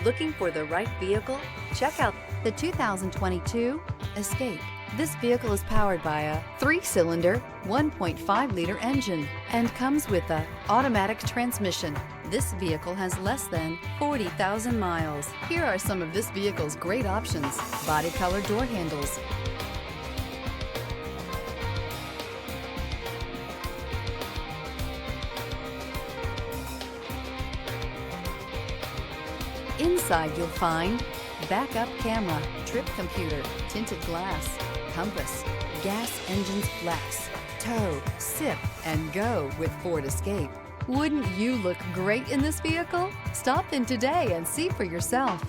Looking for the right vehicle? Check out the 2022 Escape. This vehicle is powered by a 3-cylinder, 1.5-liter engine and comes with a automatic transmission. This vehicle has less than 40,000 miles. Here are some of this vehicle's great options: body color door handles, inside you'll find backup camera, trip computer, tinted glass, compass, gas engines flex, tow, sip, and go with Ford Escape. Wouldn't you look great in this vehicle? Stop in today and see for yourself.